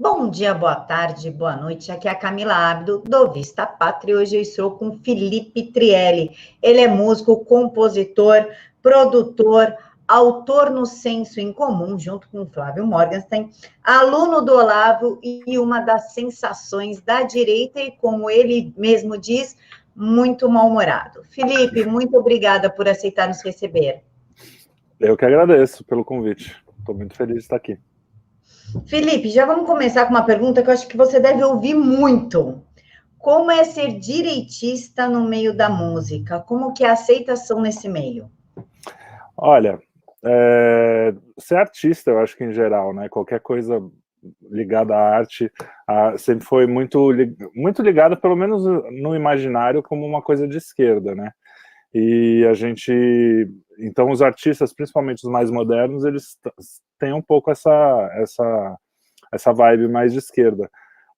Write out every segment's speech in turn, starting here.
Bom dia, boa tarde, boa noite. Aqui é a Camila Abdo, do Vista Pátria. Hoje eu estou com Felipe Trielli. Ele é músico, compositor, produtor, autor no Senso em Comum, junto com Flávio Morgenstern, aluno do Olavo e uma das sensações da direita e, como ele mesmo diz, muito mal-humorado. Felipe, muito obrigada por aceitar nos receber. Eu que agradeço pelo convite. Estou muito feliz de estar aqui. Felipe, já vamos começar com uma pergunta que eu acho que você deve ouvir muito. Como é ser direitista no meio da música? Como que é a aceitação nesse meio? Olha, ser artista, eu acho que em geral, né? Qualquer coisa ligada à arte sempre foi muito ligada, pelo menos no imaginário, como uma coisa de esquerda, né? E a gente... Então, os artistas, principalmente os mais modernos, eles têm um pouco essa vibe mais de esquerda.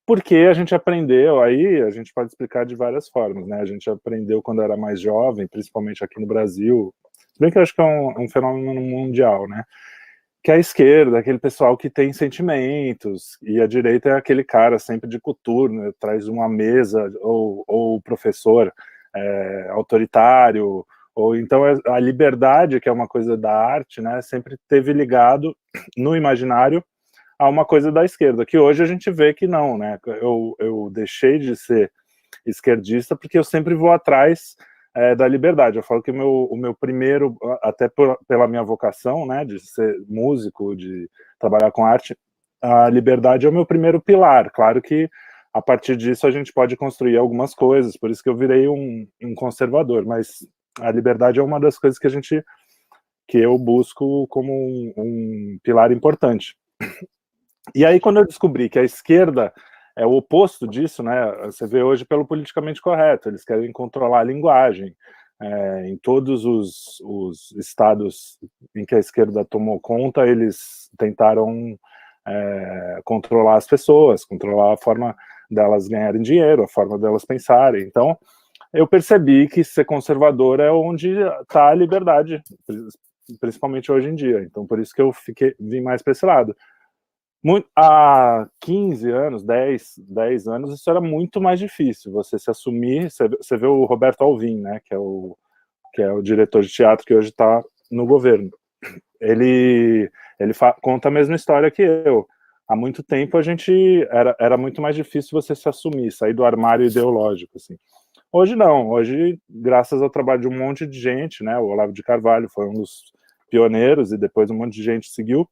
Porque a gente aprendeu, aí a gente pode explicar de várias formas, né? A gente aprendeu quando era mais jovem, principalmente aqui no Brasil, se bem que eu acho que é um fenômeno mundial, né? Que a esquerda, aquele pessoal que tem sentimentos, e a direita é aquele cara sempre de coturno, né? Traz uma mesa, ou o professor autoritário, ou então a liberdade, que é uma coisa da arte, né? Sempre teve ligado no imaginário a uma coisa da esquerda, que hoje a gente vê que não, né? Eu deixei de ser esquerdista porque eu sempre vou atrás da liberdade. Eu falo que o meu primeiro, até pela minha vocação, né, de ser músico, de trabalhar com arte, a liberdade é o meu primeiro pilar. Claro que a partir disso a gente pode construir algumas coisas, por isso que eu virei um conservador, mas a liberdade é uma das coisas que eu busco como um pilar importante. E aí, quando eu descobri que a esquerda é o oposto disso, né? Você vê hoje pelo politicamente correto, eles querem controlar a linguagem. Em todos os estados em que a esquerda tomou conta, eles tentaram controlar as pessoas, controlar a forma delas ganharem dinheiro, a forma delas pensarem. Então, eu percebi que ser conservador é onde está a liberdade, principalmente hoje em dia. Então, por isso que eu vim mais para esse lado. Há 15 anos, 10 anos, isso era muito mais difícil, você se assumir. Você vê o Roberto Alvim, né, que é o diretor de teatro que hoje está no governo. Ele conta a mesma história que eu. Há muito tempo era muito mais difícil você se assumir, sair do armário ideológico, assim. Hoje não, hoje, graças ao trabalho de um monte de gente, né, o Olavo de Carvalho foi um dos pioneiros, e depois um monte de gente seguiu,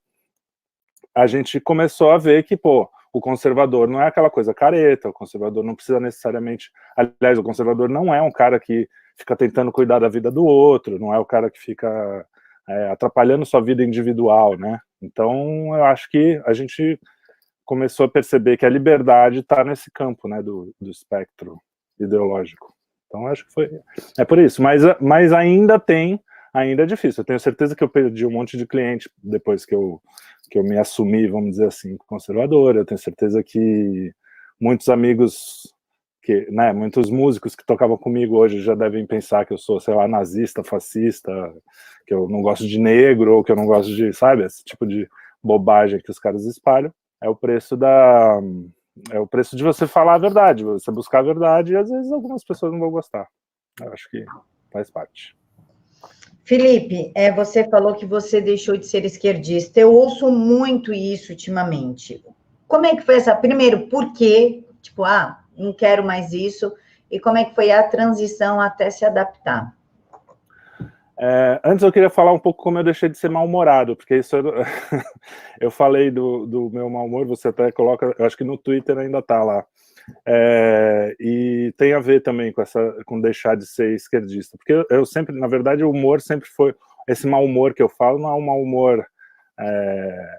a gente começou a ver que, pô, o conservador não é aquela coisa careta, o conservador não precisa necessariamente... Aliás, o conservador não é um cara que fica tentando cuidar da vida do outro, não é o cara que fica atrapalhando sua vida individual, né? Então, eu acho que a gente começou a perceber que a liberdade está nesse campo, né, do espectro ideológico. Então, acho que é por isso. Mas ainda é difícil. Eu tenho certeza que eu perdi um monte de cliente depois que eu me assumi, vamos dizer assim, conservador. Eu tenho certeza que muitos amigos, né, muitos músicos que tocavam comigo hoje já devem pensar que eu sou, sei lá, nazista, fascista, que eu não gosto de negro, ou que eu não gosto de, sabe, esse tipo de bobagem que os caras espalham. É o preço de você falar a verdade, você buscar a verdade, e às vezes algumas pessoas não vão gostar. Eu acho que faz parte. Felipe, você falou que você deixou de ser esquerdista. Eu ouço muito isso ultimamente. Como é que foi primeiro, por quê? Tipo, não quero mais isso. E como é que foi a transição até se adaptar? Antes eu queria falar um pouco como eu deixei de ser mal-humorado, porque isso eu falei do meu mau humor, você até coloca, eu acho que no Twitter ainda tá lá. E tem a ver também com deixar de ser esquerdista, porque eu sempre, na verdade, o humor sempre foi, esse mau humor que eu falo não é um mau humor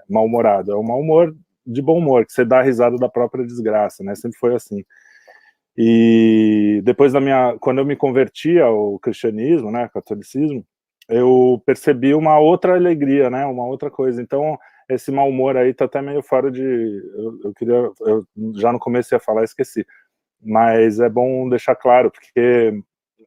mal-humorado, é um mau humor de bom humor, que você dá risada da própria desgraça, né? Sempre foi assim. E depois quando eu me converti ao cristianismo, né, catolicismo, eu percebi uma outra alegria, né, uma outra coisa. Então, esse mau humor aí tá até meio fora de... Eu já no começo ia falar, esqueci. Mas é bom deixar claro, porque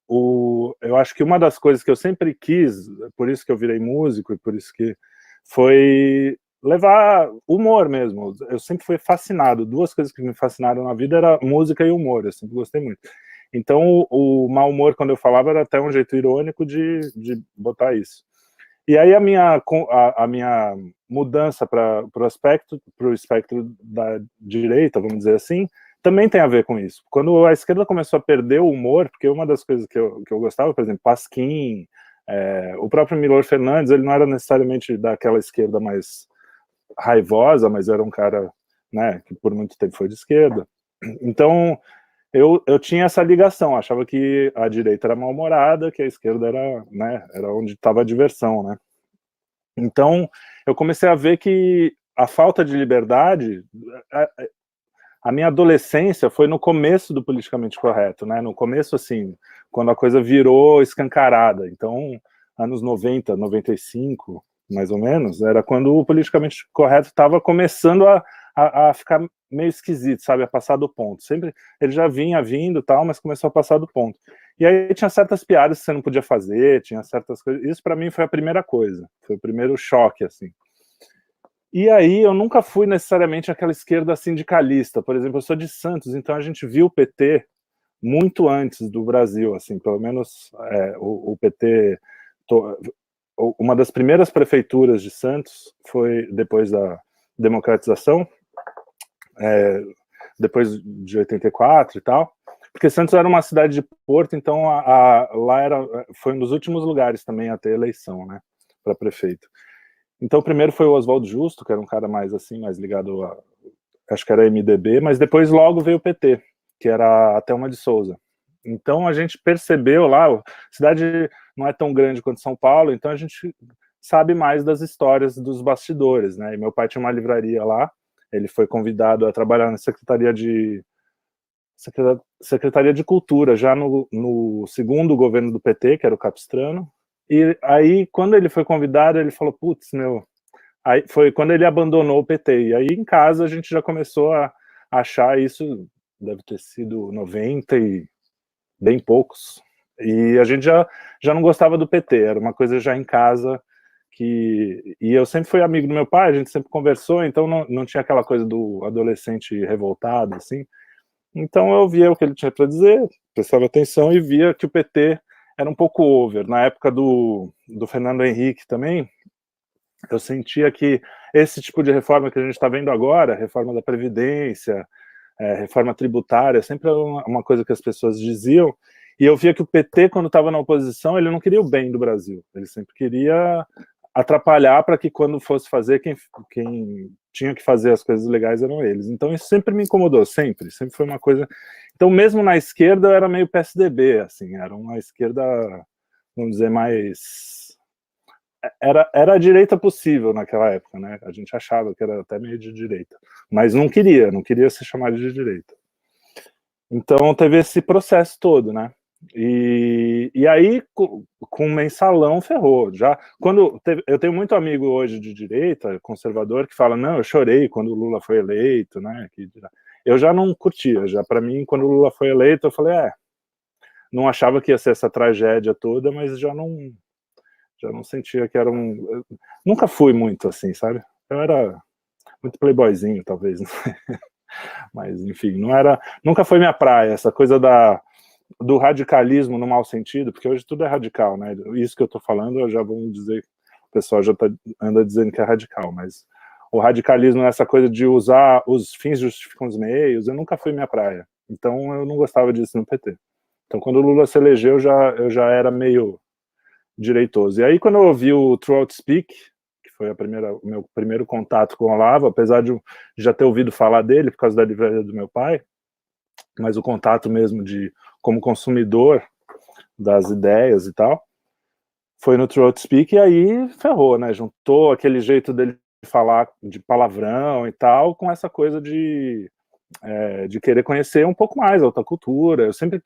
eu acho que uma das coisas que eu sempre quis, por isso que eu virei músico, e por isso que foi levar humor mesmo. Eu sempre fui fascinado. Duas coisas que me fascinaram na vida era música e humor. Eu sempre gostei muito. Então, o mau humor, quando eu falava, era até um jeito irônico de botar isso. E aí a minha mudança para o espectro da direita, vamos dizer assim, também tem a ver com isso. Quando a esquerda começou a perder o humor, porque uma das coisas que eu gostava, por exemplo, Pasquim, o próprio Milor Fernandes, ele não era necessariamente daquela esquerda mais raivosa, mas era um cara, né, que por muito tempo foi de esquerda. Então, eu tinha essa ligação, achava que a direita era mal-humorada, que a esquerda era, né, era onde estava a diversão, né. Então, eu comecei a ver que a falta de liberdade, a minha adolescência foi no começo do politicamente correto, né, no começo, assim, quando a coisa virou escancarada. Então, anos 90, 95, mais ou menos, era quando o politicamente correto estava começando a ficar meio esquisito, sabe, a passar do ponto. Sempre, ele já vinha vindo tal, mas começou a passar do ponto. E aí tinha certas piadas que você não podia fazer, tinha certas coisas, isso para mim foi a primeira coisa, foi o primeiro choque, assim. E aí eu nunca fui necessariamente aquela esquerda sindicalista, por exemplo, eu sou de Santos, então a gente viu o PT muito antes do Brasil, assim, pelo menos o PT, uma das primeiras prefeituras de Santos foi depois da democratização, depois de 84 e tal, porque Santos era uma cidade de porto, então lá foi um dos últimos lugares também a ter eleição, né, para prefeito. Então, primeiro foi o Oswaldo Justo, que era um cara mais assim, mais ligado a, acho que era MDB, mas depois logo veio o PT, que era a Thelma de Souza. Então a gente percebeu lá, a cidade não é tão grande quanto São Paulo, então a gente sabe mais das histórias dos bastidores, né? E meu pai tinha uma livraria lá, ele foi convidado a trabalhar na Secretaria de Cultura, já no segundo governo do PT, que era o Capistrano. E aí, quando ele foi convidado, ele falou, putz, meu... Aí foi quando ele abandonou o PT. E aí, em casa, a gente já começou a achar isso, deve ter sido 90 e bem poucos. E a gente já não gostava do PT, era uma coisa já em casa que... E eu sempre fui amigo do meu pai, a gente sempre conversou, então não tinha aquela coisa do adolescente revoltado, assim. Então eu via o que ele tinha para dizer, prestava atenção e via que o PT era um pouco over. Na época do Fernando Henrique também, eu sentia que esse tipo de reforma que a gente está vendo agora, reforma da Previdência, reforma tributária, sempre era uma coisa que as pessoas diziam, e eu via que o PT, quando estava na oposição, ele não queria o bem do Brasil, ele sempre queria atrapalhar para que quando fosse fazer, quem tinha que fazer as coisas legais eram eles. Então isso sempre me incomodou, sempre foi uma coisa... Então mesmo na esquerda eu era meio PSDB, assim, era uma esquerda, vamos dizer, mais... Era a direita possível naquela época, né? A gente achava que era até meio de direita, mas não queria ser chamado de direita. Então teve esse processo todo, né? E aí, com o mensalão, ferrou. Eu tenho muito amigo hoje de direita, conservador, que fala, não, eu chorei quando o Lula foi eleito, né? Eu já não curtia, já para mim, quando o Lula foi eleito, eu falei, não achava que ia ser essa tragédia toda, mas já não sentia que era um... Nunca fui muito assim, sabe? Eu era muito playboyzinho, talvez, mas enfim, nunca foi minha praia, essa coisa do radicalismo no mau sentido, porque hoje tudo é radical, né? Isso que eu tô falando, eu já vou dizer, o pessoal já anda dizendo que é radical, mas o radicalismo é essa coisa de usar os fins justificam os meios, eu nunca fui minha praia, então eu não gostava disso no PT. Então quando o Lula se elegeu, eu já era meio direitoso. E aí quando eu ouvi o Throughout Speak, que foi o meu primeiro contato com o Olavo, apesar de já ter ouvido falar dele por causa da livraria do meu pai, mas o contato mesmo como consumidor das ideias e tal, foi no Throat Speak, e aí ferrou, né? Juntou aquele jeito dele falar de palavrão e tal, com essa coisa de querer conhecer um pouco mais a alta cultura. Eu sempre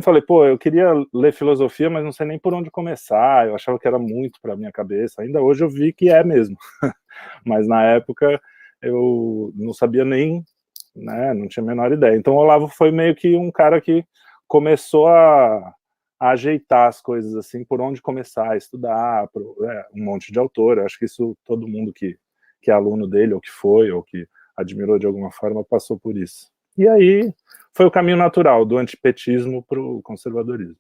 falei, pô, eu queria ler filosofia, mas não sei nem por onde começar, eu achava que era muito para minha cabeça, ainda hoje eu vi que é mesmo, mas na época eu não sabia nem, né, não tinha a menor ideia. Então o Olavo foi meio que um cara que começou a ajeitar as coisas assim, por onde começar a estudar, um monte de autor. Eu acho que isso todo mundo que que é aluno dele, ou que foi, ou que admirou de alguma forma, passou por isso. E aí foi o caminho natural do antipetismo para o conservadorismo.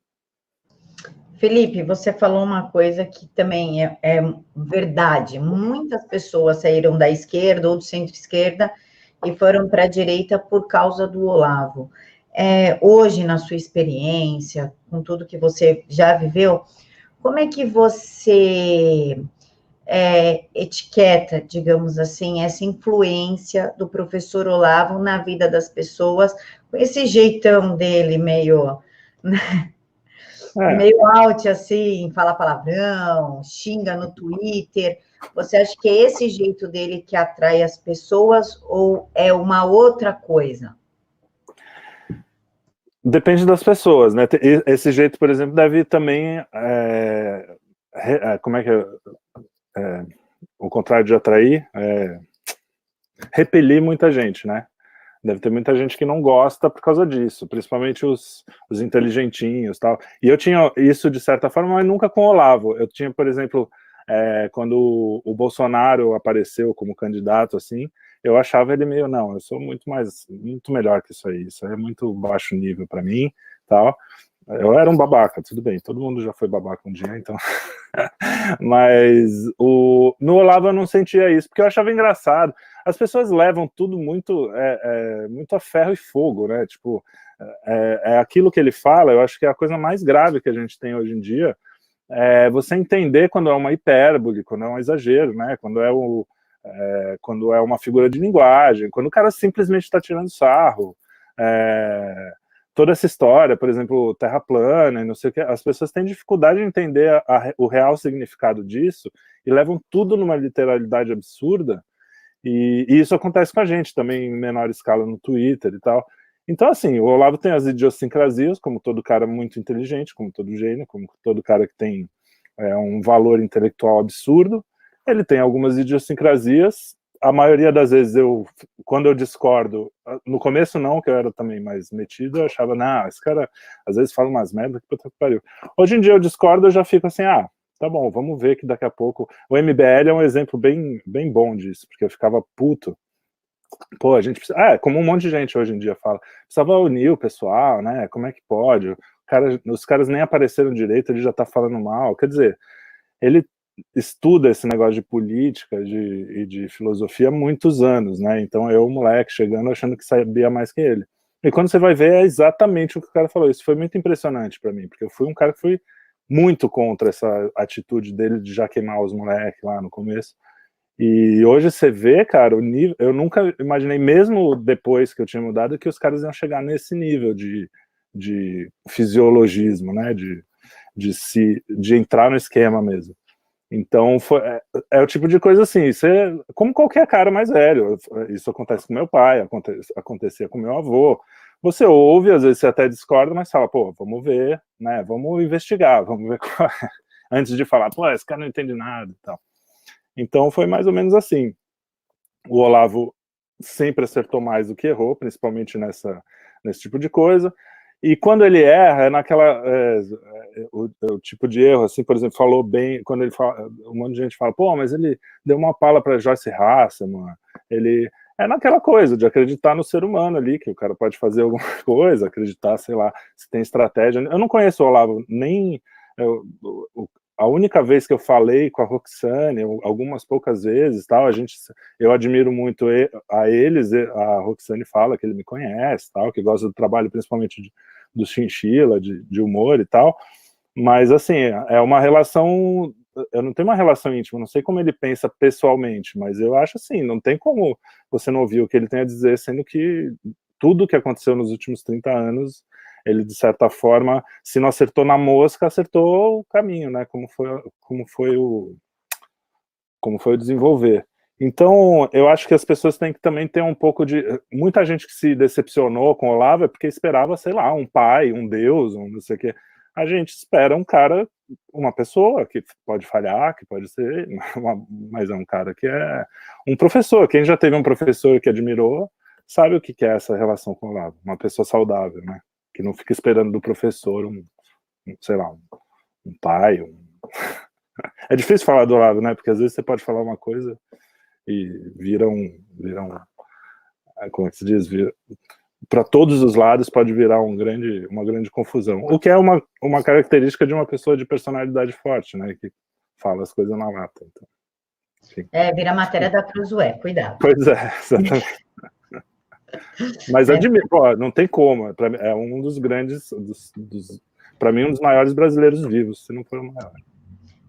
Felipe, você falou uma coisa que também é verdade. Muitas pessoas saíram da esquerda ou do centro-esquerda e foram para a direita por causa do Olavo. Hoje, na sua experiência, com tudo que você já viveu, como é que você etiqueta, digamos assim, essa influência do professor Olavo na vida das pessoas, com esse jeitão dele meio meio out, assim, fala palavrão, xinga no Twitter. Você acha que é esse jeito dele que atrai as pessoas ou é uma outra coisa? Depende das pessoas, né? Esse jeito, por exemplo, deve também, como é que o contrário de atrair, repelir muita gente, né? Deve ter muita gente que não gosta por causa disso, principalmente os inteligentinhos e tal. E eu tinha isso de certa forma, mas nunca com o Olavo. Eu tinha, por exemplo, quando o Bolsonaro apareceu como candidato, assim, eu achava ele meio, não, eu sou muito melhor que isso aí é muito baixo nível para mim, tal. Eu era um babaca, tudo bem, todo mundo já foi babaca um dia, então. Mas no Olavo eu não sentia isso, porque eu achava engraçado. As pessoas levam tudo muito a ferro e fogo, né? Tipo, aquilo que ele fala, eu acho que é a coisa mais grave que a gente tem hoje em dia, você entender quando é uma hipérbole, quando é um exagero, né? Quando é uma figura de linguagem, quando o cara simplesmente está tirando sarro. Toda essa história, por exemplo, terra plana e não sei o que, as pessoas têm dificuldade de entender o real significado disso e levam tudo numa literalidade absurda, e isso acontece com a gente também em menor escala no Twitter e tal. Então, assim, o Olavo tem as idiosincrasias, como todo cara muito inteligente, como todo gênio, como todo cara que tem um valor intelectual absurdo. Ele tem algumas idiosincrasias. A maioria das vezes, quando eu discordo, no começo não, que eu era também mais metido, eu achava, não, esse cara às vezes fala umas merdas que puta que pariu. Hoje em dia eu discordo, eu já fico assim, tá bom, vamos ver que daqui a pouco... O MBL é um exemplo bem, bem bom disso, porque eu ficava puto. Pô, a gente precisa... como um monte de gente hoje em dia fala, precisava unir o pessoal, né, como é que pode? Os caras nem apareceram direito, ele já tá falando mal, quer dizer, ele estuda esse negócio de política e de filosofia há muitos anos, né? Então eu, moleque, chegando achando que sabia mais que ele. E quando você vai ver, é exatamente o que o cara falou. Isso foi muito impressionante para mim, porque eu fui um cara que fui muito contra essa atitude dele de já queimar os moleques lá no começo. E hoje você vê, cara, o nível... Eu nunca imaginei, mesmo depois que eu tinha mudado, que os caras iam chegar nesse nível de fisiologismo, né? De entrar no esquema mesmo. Então, é o tipo de coisa assim, como qualquer cara mais velho, isso acontece com meu pai, acontecia com meu avô, você ouve, às vezes você até discorda, mas fala, pô, vamos ver, né, vamos investigar, vamos ver qual é, antes de falar, pô, esse cara não entende nada e tal. Então, foi mais ou menos assim. O Olavo sempre acertou mais do que errou, principalmente nesse tipo de coisa. E quando ele erra, o tipo de erro, assim, por exemplo, falou bem, quando ele fala, um monte de gente fala, pô, mas ele deu uma pala para Joyce Hasselman, ele naquela coisa de acreditar no ser humano ali, que o cara pode fazer alguma coisa, acreditar, sei lá, se tem estratégia. Eu não conheço o Olavo, nem a única vez que eu falei com a Roxane, algumas poucas vezes, tal, eu admiro muito a eles, a Roxane fala que ele me conhece, tal, que gosta do trabalho principalmente do Chinchilla, de humor e tal, mas assim, é uma relação, eu não tenho uma relação íntima, não sei como ele pensa pessoalmente, mas eu acho assim, não tem como você não ouvir o que ele tem a dizer, sendo que tudo que aconteceu nos últimos 30 anos, ele, de certa forma, se não acertou na mosca, acertou o caminho, né? Como foi o desenvolver. Então, eu acho que as pessoas têm que também ter um pouco de... Muita gente que se decepcionou com o Olavo é porque esperava, sei lá, um pai, um deus, um não sei o quê. A gente espera um cara, uma pessoa que pode falhar, que pode ser, mas é um cara que é um professor. Quem já teve um professor que admirou, sabe o que é essa relação com o Olavo. Uma pessoa saudável, né? Que não fica esperando do professor sei lá, um pai. É difícil falar do Olavo, né? Porque às vezes você pode falar uma coisa e viram como é que se diz, para todos os lados pode virar uma grande confusão. O que é uma característica de uma pessoa de personalidade forte, né? Que fala as coisas na lata. Então, vira matéria da Cruzoé, cuidado. Pois é, exatamente. Mas admiro, não tem como. É um dos grandes, para mim, um dos maiores brasileiros vivos, se não for o maior.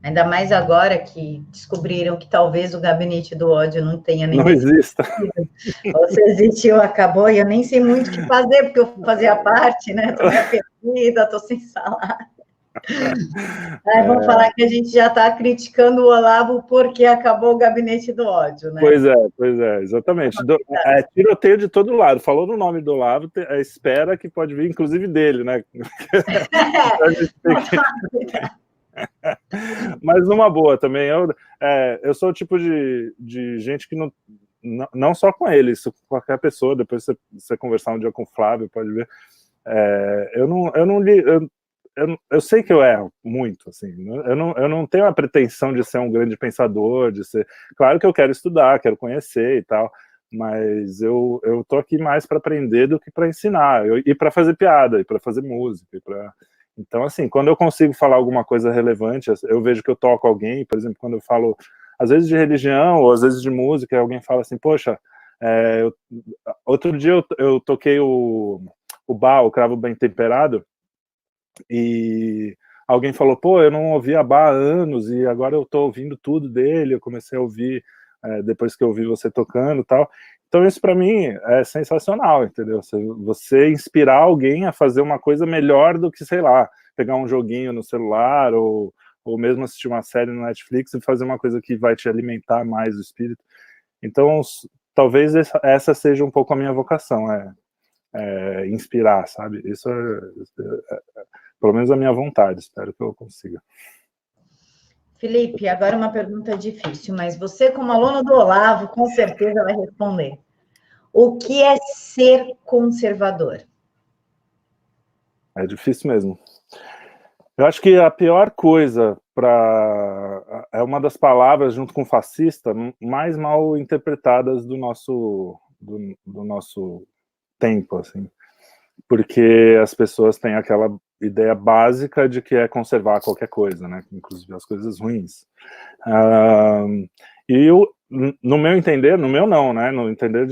Ainda mais agora que descobriram que talvez o gabinete do ódio não tenha nem... Não exista. Ou se existiu, acabou, e eu nem sei muito o que fazer, porque eu fazia parte, né? Tô meio perdida, tô sem salário. Vamos falar que a gente já está criticando o Olavo porque acabou o gabinete do ódio, né? Pois é, exatamente. Tiroteio de todo lado. Falou no nome do Olavo, espera que pode vir, inclusive, dele, né? Mas numa boa também. Eu sou o tipo de gente que não só com ele, isso com qualquer pessoa. Depois você conversar um dia com o Flávio, pode ver. Eu sei que eu erro muito, assim. Eu não tenho a pretensão de ser um grande pensador, claro que eu quero estudar, quero conhecer e tal, mas eu tô aqui mais para aprender do que para ensinar, e para fazer piada, e para fazer música, Então, assim, quando eu consigo falar alguma coisa relevante, eu vejo que eu toco alguém, por exemplo, quando eu falo, às vezes de religião, ou às vezes de música, e alguém fala assim, poxa, outro dia eu toquei o Bach, o Cravo Bem Temperado, e alguém falou, pô, eu não ouvia Bach há anos, e agora eu tô ouvindo tudo dele, eu comecei a ouvir depois que eu ouvi você tocando e tal. Então isso para mim é sensacional, entendeu? Você inspirar alguém a fazer uma coisa melhor do que, sei lá, pegar um joguinho no celular, ou mesmo assistir uma série no Netflix e fazer uma coisa que vai te alimentar mais o espírito. Então, talvez essa seja um pouco a minha vocação, inspirar, sabe? Isso pelo menos a minha vontade, espero que eu consiga. Felipe, agora uma pergunta difícil, mas você, como aluno do Olavo, com certeza vai responder. O que é ser conservador? É difícil mesmo. Eu acho que a pior coisa é uma das palavras, junto com fascista, mais mal interpretadas do nosso tempo, assim. Porque as pessoas têm aquela ideia básica de que é conservar qualquer coisa, né? Inclusive as coisas ruins. E eu, no meu entender, no meu não, né? No entender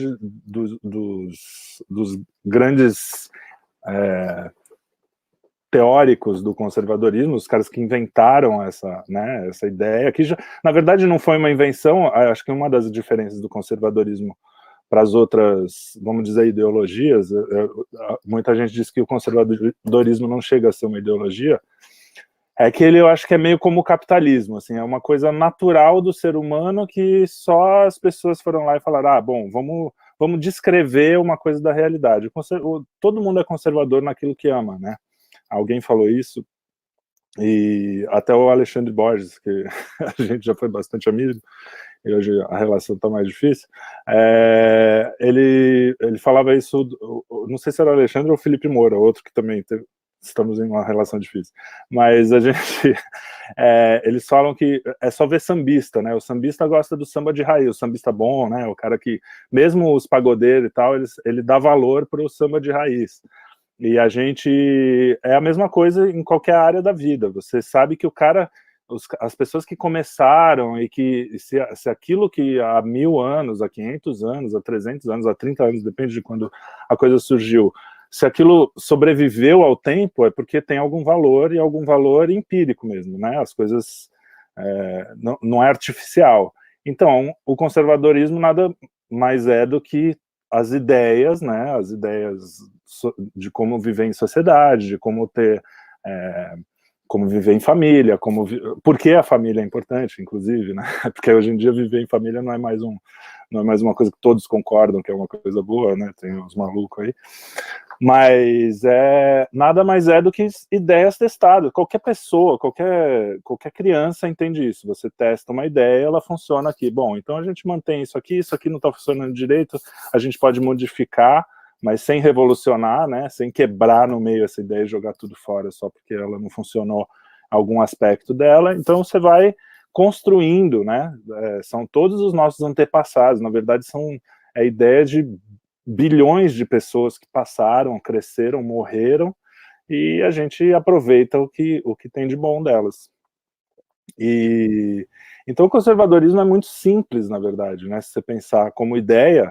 dos grandes teóricos do conservadorismo, os caras que inventaram essa ideia, que já, na verdade não foi uma invenção. Acho que uma das diferenças do conservadorismo para as outras, vamos dizer, ideologias, muita gente diz que o conservadorismo não chega a ser uma ideologia, é que eu acho que é meio como o capitalismo, assim, é uma coisa natural do ser humano que só as pessoas foram lá e falaram, bom, vamos descrever uma coisa da realidade. Todo mundo é conservador naquilo que ama, né? Alguém falou isso, e até o Alexandre Borges, que a gente já foi bastante amigo, e hoje a relação está mais difícil, ele falava isso, não sei se era o Alexandre ou o Felipe Moura, outro que também estamos em uma relação difícil, mas a gente, eles falam que é só ver sambista, né? O sambista gosta do samba de raiz, o sambista bom, né? O cara que, mesmo os pagodeiros e tal, ele dá valor para o samba de raiz. E a gente, é a mesma coisa em qualquer área da vida, você sabe que o cara, as pessoas que começaram, e que se aquilo que há 1000 anos, há 500 anos, há 300 anos, há 30 anos, depende de quando a coisa surgiu, se aquilo sobreviveu ao tempo, é porque tem algum valor, e algum valor empírico mesmo, né? As coisas não é artificial. Então, o conservadorismo nada mais é do que as ideias, né? As ideias de como viver em sociedade, de como ter, como viver em família, por que a família é importante, inclusive, né? Porque hoje em dia viver em família não é mais uma coisa que todos concordam que é uma coisa boa, né? Tem uns malucos aí. Mas nada mais é do que ideias testadas. Qualquer pessoa, qualquer criança entende isso. Você testa uma ideia, ela funciona aqui. Bom, então a gente mantém isso aqui não está funcionando direito, a gente pode modificar, mas sem revolucionar, né? Sem quebrar no meio essa ideia e jogar tudo fora só porque ela não funcionou algum aspecto dela. Então você vai construindo, né? São todos os nossos antepassados, na verdade são a ideia de bilhões de pessoas que passaram, cresceram, morreram, e a gente aproveita o que tem de bom delas. Então o conservadorismo é muito simples, na verdade, né? Se você pensar como ideia,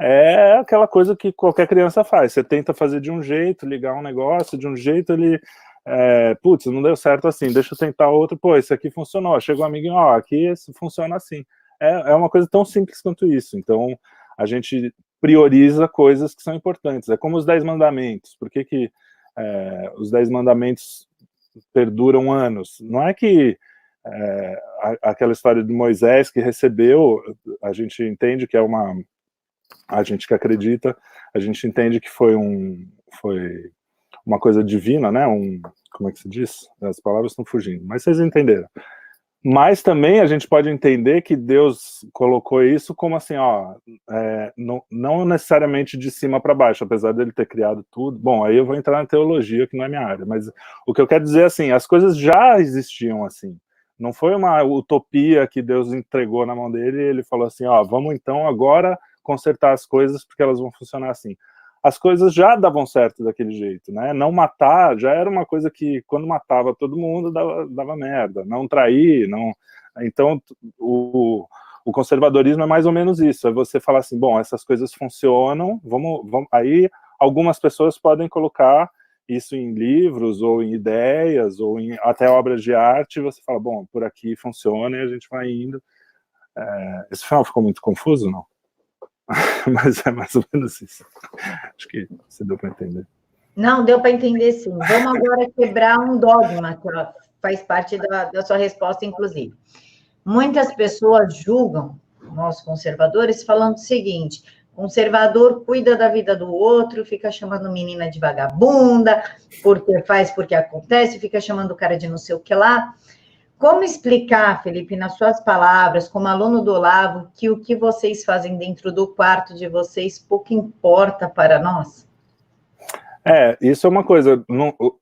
é aquela coisa que qualquer criança faz. Você tenta fazer de um jeito, ligar um negócio, de um jeito ele... putz, não deu certo assim, deixa eu tentar outro, pô, esse aqui funcionou. Chega um amiguinho, ó, aqui esse funciona assim. É uma coisa tão simples quanto isso. Então, a gente prioriza coisas que são importantes. É como os 10 mandamentos. Por que os 10 mandamentos perduram anos? Não é que aquela história de Moisés que recebeu, a gente entende que é uma... A gente que acredita, a gente entende que foi uma coisa divina, né? Como é que se diz? As palavras estão fugindo, mas vocês entenderam. Mas também a gente pode entender que Deus colocou isso como assim, ó, não necessariamente de cima para baixo, apesar dele ter criado tudo. Bom, aí eu vou entrar na teologia, que não é minha área, mas o que eu quero dizer é assim, as coisas já existiam assim. Não foi uma utopia que Deus entregou na mão dele e ele falou assim, ó, vamos então agora consertar as coisas porque elas vão funcionar assim. As coisas já davam certo daquele jeito, né? Não matar já era uma coisa que, quando matava todo mundo, dava merda. Não trair, não... Então, o conservadorismo é mais ou menos isso. É você falar assim, bom, essas coisas funcionam, vamos... Aí, algumas pessoas podem colocar isso em livros, ou em ideias, ou em até obras de arte, e você fala, bom, por aqui funciona, e a gente vai indo. Esse final ficou muito confuso, não? Mas é mais ou menos isso. Acho que você deu para entender. Não, deu para entender sim. Vamos agora quebrar um dogma, que faz parte da sua resposta, inclusive. Muitas pessoas julgam nós conservadores falando o seguinte: conservador cuida da vida do outro, fica chamando menina de vagabunda, porque faz, porque acontece, fica chamando o cara de não sei o que lá. Como explicar, Felipe, nas suas palavras, como aluno do Olavo, que o que vocês fazem dentro do quarto de vocês pouco importa para nós? Isso é uma coisa,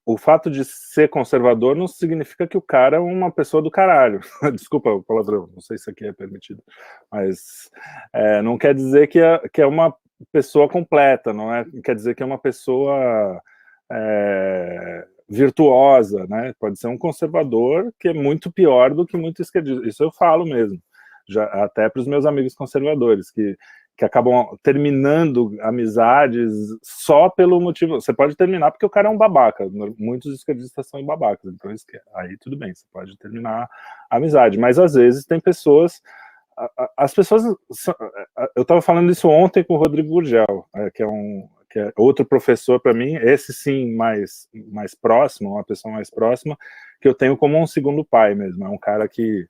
o fato de ser conservador não significa que o cara é uma pessoa do caralho. Desculpa o palavrão, não sei se aqui é permitido, mas não quer dizer que é uma pessoa completa, não quer dizer que é uma pessoa virtuosa, né? Pode ser um conservador que é muito pior do que muito esquerdista. Isso eu falo mesmo, até para os meus amigos conservadores, que acabam terminando amizades só pelo motivo... Você pode terminar porque o cara é um babaca. Muitos esquerdistas são babacas, então aí tudo bem, você pode terminar a amizade. Mas às vezes tem pessoas... As pessoas... Eu estava falando isso ontem com o Rodrigo Gurgel, que é outro professor para mim, esse sim mais próximo, uma pessoa mais próxima, que eu tenho como um segundo pai mesmo. É um cara que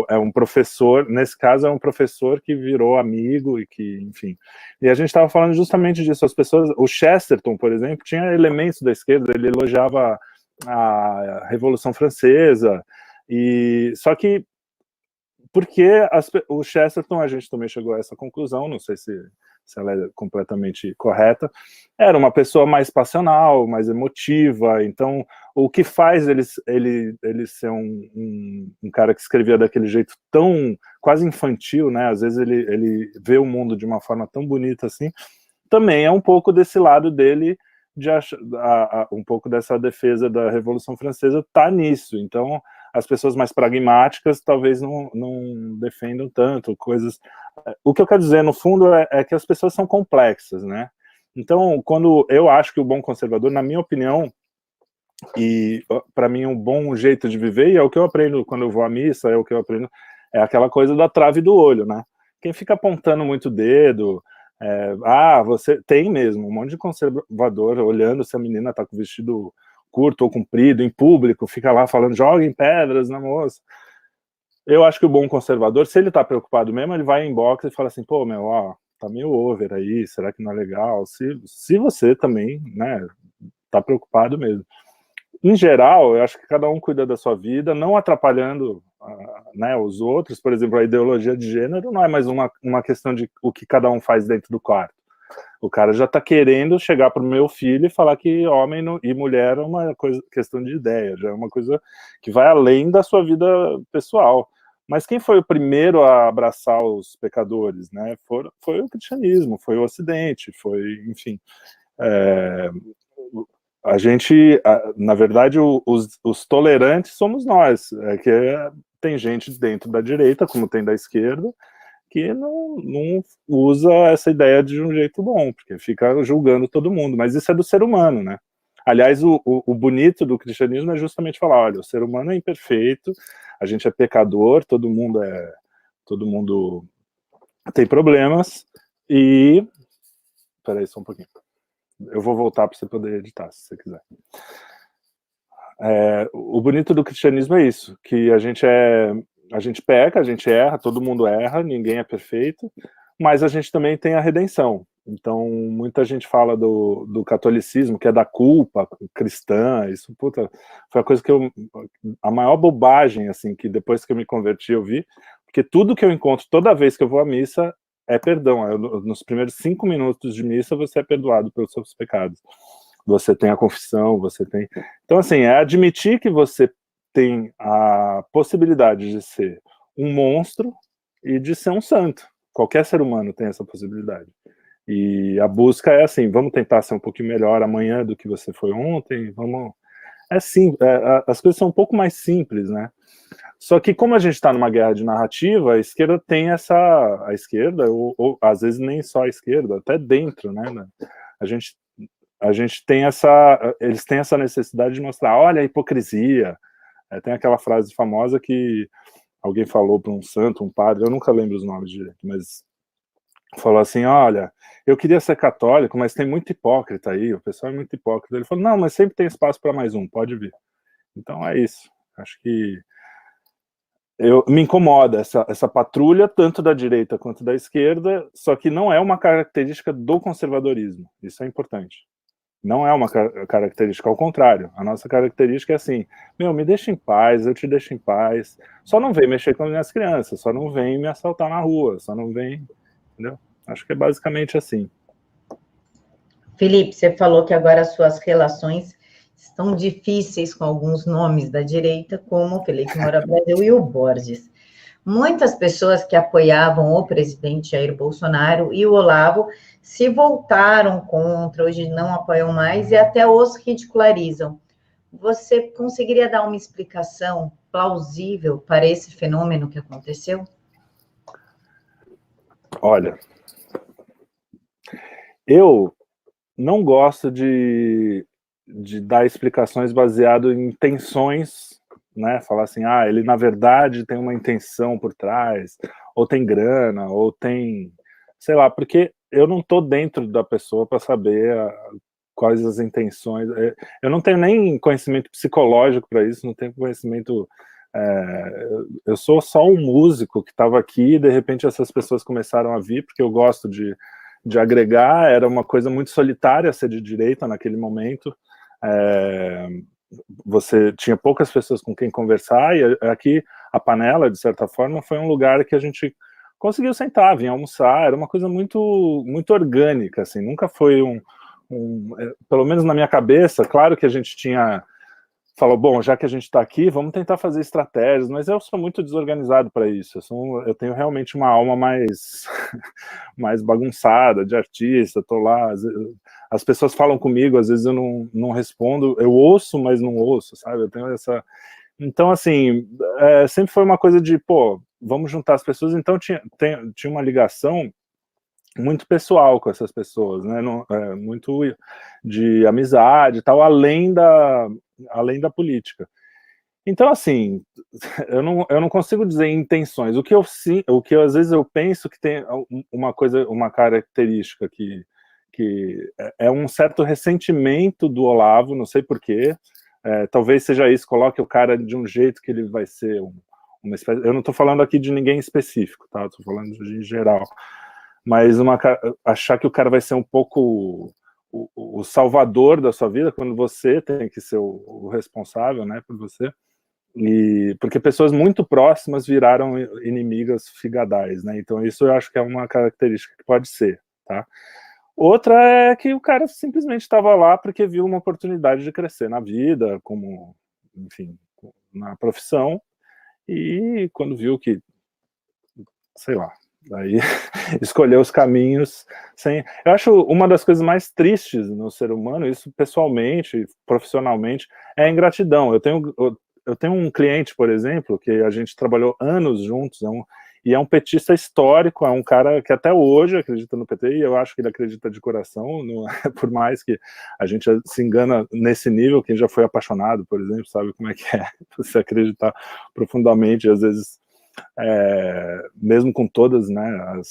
é um professor, nesse caso é um professor que virou amigo e que, enfim. E a gente estava falando justamente disso. As pessoas, o Chesterton, por exemplo, tinha elementos da esquerda, ele elogiava a Revolução Francesa, só que porque o Chesterton, a gente também chegou a essa conclusão, não sei se ela é completamente correta, era uma pessoa mais passional, mais emotiva, então o que faz ele ser um cara que escrevia daquele jeito tão quase infantil, né? Às vezes ele vê o mundo de uma forma tão bonita assim, também é um pouco desse lado dele, um pouco dessa defesa da Revolução Francesa tá nisso. Então as pessoas mais pragmáticas talvez não defendam tanto coisas. O que eu quero dizer, no fundo, é que as pessoas são complexas, né? Então, quando eu acho que o bom conservador, na minha opinião, e para mim um bom jeito de viver, e é o que eu aprendo quando eu vou à missa, é o que eu aprendo, é aquela coisa da trave do olho, né? Quem fica apontando muito o dedo, você tem mesmo um monte de conservador olhando se a menina tá com o vestido curto ou comprido, em público, fica lá falando, joguem pedras na moça. Eu acho que o bom conservador, se ele tá preocupado mesmo, ele vai em box e fala assim, pô, meu, ó, tá meio over aí, será que não é legal? Se você também, né, tá preocupado mesmo. Em geral, eu acho que cada um cuida da sua vida, não atrapalhando né, os outros. Por exemplo, a ideologia de gênero não é mais uma questão de o que cada um faz dentro do quarto. O cara já está querendo chegar para o meu filho e falar que homem e mulher é uma questão de ideia, já é uma coisa que vai além da sua vida pessoal. Mas quem foi o primeiro a abraçar os pecadores, né? Foi o cristianismo, foi o Ocidente, foi, enfim. A gente, na verdade, os tolerantes somos nós, tem gente dentro da direita, como tem da esquerda, que não usa essa ideia de um jeito bom, porque fica julgando todo mundo, mas isso é do ser humano, né? Aliás, o bonito do cristianismo é justamente falar, olha, o ser humano é imperfeito, a gente é pecador, todo mundo tem problemas, e... Peraí só um pouquinho. Eu vou voltar para você poder editar, se você quiser. O bonito do cristianismo é isso, que a gente peca, a gente erra, todo mundo erra, ninguém é perfeito, mas a gente também tem a redenção. Então, muita gente fala do catolicismo, que é da culpa cristã, isso, puta, foi a coisa que a maior bobagem, assim, que depois que eu me converti eu vi, porque tudo que eu encontro toda vez que eu vou à missa é perdão, nos primeiros 5 minutos de missa você é perdoado pelos seus pecados. Você tem a confissão, você tem... Então, assim, é admitir que você tem a possibilidade de ser um monstro e de ser um santo. Qualquer ser humano tem essa possibilidade. E a busca é assim, vamos tentar ser um pouquinho melhor amanhã do que você foi ontem, vamos... as coisas são um pouco mais simples, né? Só que como a gente está numa guerra de narrativa, a esquerda tem a esquerda, ou às vezes nem só a esquerda, até dentro, né? A gente tem eles têm essa necessidade de mostrar, olha a hipocrisia. Tem aquela frase famosa que alguém falou para um santo, um padre, eu nunca lembro os nomes direito, mas falou assim, olha, eu queria ser católico, mas tem muito hipócrita aí, o pessoal é muito hipócrita. Ele falou, não, mas sempre tem espaço para mais um, pode vir. Então é isso, acho que me incomoda essa patrulha, tanto da direita quanto da esquerda, só que não é uma característica do conservadorismo, isso é importante. Não é uma característica, ao contrário. A nossa característica é assim, me deixa em paz, eu te deixo em paz. Só não vem mexer com as minhas crianças, só não vem me assaltar na rua, só não vem, entendeu? Acho que é basicamente assim. Felipe, você falou que agora as suas relações estão difíceis com alguns nomes da direita, como o Felipe Moura Brasil e o Borges. Muitas pessoas que apoiavam o presidente Jair Bolsonaro e o Olavo se voltaram contra, hoje não apoiam mais e até os ridicularizam. Você conseguiria dar uma explicação plausível para esse fenômeno que aconteceu? Olha, eu não gosto de dar explicações baseado em intenções, né? Falar assim, ele na verdade tem uma intenção por trás, ou tem grana, ou tem, sei lá, porque eu não tô dentro da pessoa para saber quais as intenções. Eu não tenho nem conhecimento psicológico para isso, não tenho conhecimento. Eu sou só um músico que estava aqui e de repente essas pessoas começaram a vir, porque eu gosto de agregar, era uma coisa muito solitária ser de direita naquele momento, você tinha poucas pessoas com quem conversar, e aqui a Panela, de certa forma, foi um lugar que a gente conseguiu sentar, vir almoçar, era uma coisa muito, muito orgânica, assim, nunca foi pelo menos na minha cabeça, claro que a gente falou, bom, já que a gente está aqui, vamos tentar fazer estratégias, mas eu sou muito desorganizado para isso, eu tenho realmente uma alma mais, mais bagunçada, de artista, estou lá, as pessoas falam comigo, às vezes eu não respondo, eu ouço, mas não ouço, sabe, eu tenho essa... Então, assim, sempre foi uma coisa de, vamos juntar as pessoas, então tinha uma ligação muito pessoal com essas pessoas, né, muito de amizade e tal, além da política. Então, assim, eu não consigo dizer intenções. O que às vezes eu penso que tem uma característica que é um certo ressentimento do Olavo, não sei porquê, talvez seja isso, coloque o cara de um jeito que ele vai ser uma espécie... Eu não estou falando aqui de ninguém específico, tá? Estou falando de geral. Mas achar que o cara vai ser um pouco o salvador da sua vida, quando você tem que ser o responsável, né, por você. Porque pessoas muito próximas viraram inimigas figadais, né? Então isso eu acho que é uma característica que pode ser, tá? Outra é que o cara simplesmente estava lá porque viu uma oportunidade de crescer na vida, como, enfim, na profissão, e quando viu que, sei lá, aí escolheu os caminhos sem... Eu acho uma das coisas mais tristes no ser humano, isso pessoalmente, profissionalmente, é a ingratidão. Eu tenho um cliente, por exemplo, que a gente trabalhou anos juntos, e é um petista histórico, é um cara que até hoje acredita no PT, e eu acho que ele acredita de coração, por mais que a gente se engana nesse nível, quem já foi apaixonado, por exemplo, sabe como é que é você acreditar profundamente, às vezes, mesmo com todas, né,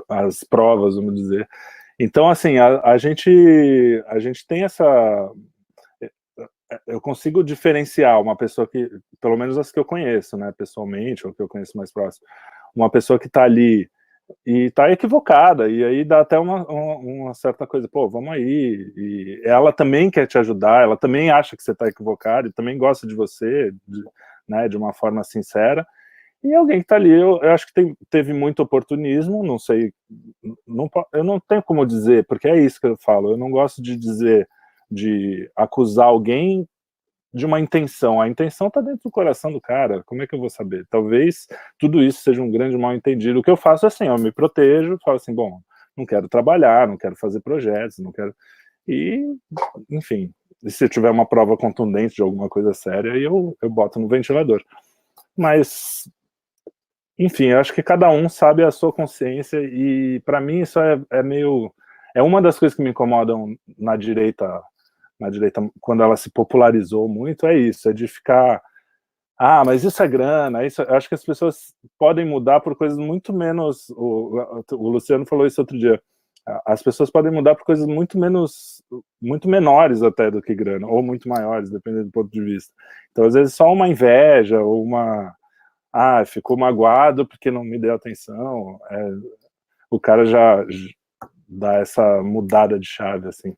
as provas, vamos dizer. Então, assim, a gente tem essa... Eu consigo diferenciar uma pessoa que, pelo menos as que eu conheço, né, pessoalmente, ou que eu conheço mais próximo, uma pessoa que está ali e está equivocada, e aí dá até uma certa coisa, pô, vamos aí, e ela também quer te ajudar, ela também acha que você está equivocado, e também gosta de você, né, de uma forma sincera, e alguém que está ali, eu acho que teve muito oportunismo, não sei, eu não tenho como dizer, porque é isso que eu falo, eu não gosto de dizer, de acusar alguém de uma intenção, a intenção está dentro do coração do cara, como é que eu vou saber? Talvez tudo isso seja um grande mal-entendido. O que eu faço é assim, eu me protejo, falo assim, bom, não quero trabalhar, não quero fazer projetos, não quero... E, enfim, se tiver uma prova contundente de alguma coisa séria, aí eu boto no ventilador. Mas, enfim, eu acho que cada um sabe a sua consciência, e para mim isso é meio... É uma das coisas que me incomodam na direita, quando ela se popularizou muito, é isso, é de ficar, mas isso é grana, isso, eu acho que as pessoas podem mudar por coisas muito menos, o Luciano falou isso outro dia, as pessoas podem mudar por coisas muito menores até do que grana, ou muito maiores, dependendo do ponto de vista. Então, às vezes, só uma inveja, ou ficou magoado porque não me deu atenção, o cara já dá essa mudada de chave, assim.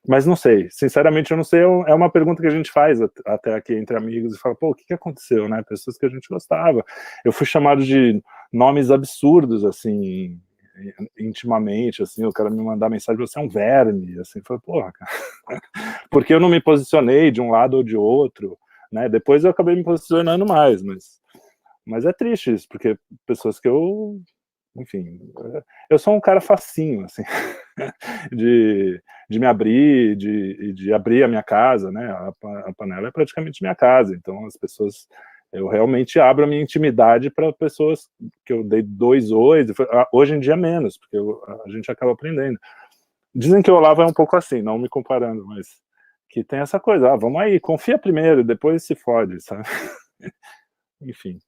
Mas não sei, sinceramente eu não sei, é uma pergunta que a gente faz até aqui entre amigos, e fala, pô, o que aconteceu, né? Pessoas que a gente gostava. Eu fui chamado de nomes absurdos, assim, intimamente, assim, o cara me mandar mensagem, você é um verme, assim, foi, porra, cara. Porque eu não me posicionei de um lado ou de outro, né? Depois eu acabei me posicionando mais, mas é triste isso, porque pessoas que eu... Enfim, eu sou um cara facinho, assim, de me abrir, de abrir a minha casa, né? A panela é praticamente minha casa, então as pessoas... Eu realmente abro a minha intimidade para pessoas que eu dei 2 ois, hoje em dia menos, porque a gente acaba aprendendo. Dizem que o Olavo é um pouco assim, não me comparando, mas que tem essa coisa, vamos aí, confia primeiro, depois se fode, sabe? Enfim.